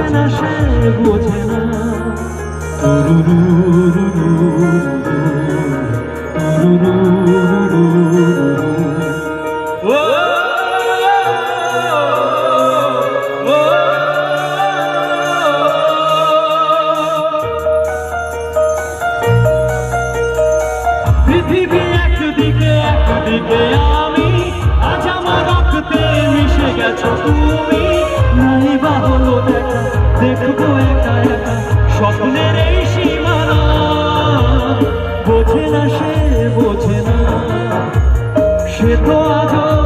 বোঝে না সে বোঝে না পৃথিবী একদিকে একদিকে আমি, আজ আমার রক্তে মিশে গেছো তুমি। নাই বা হলো দেখা, দেখবো একা একা স্বপ্নের এই সীমানা। বোঝে না সে বোঝে না, সে তো আজও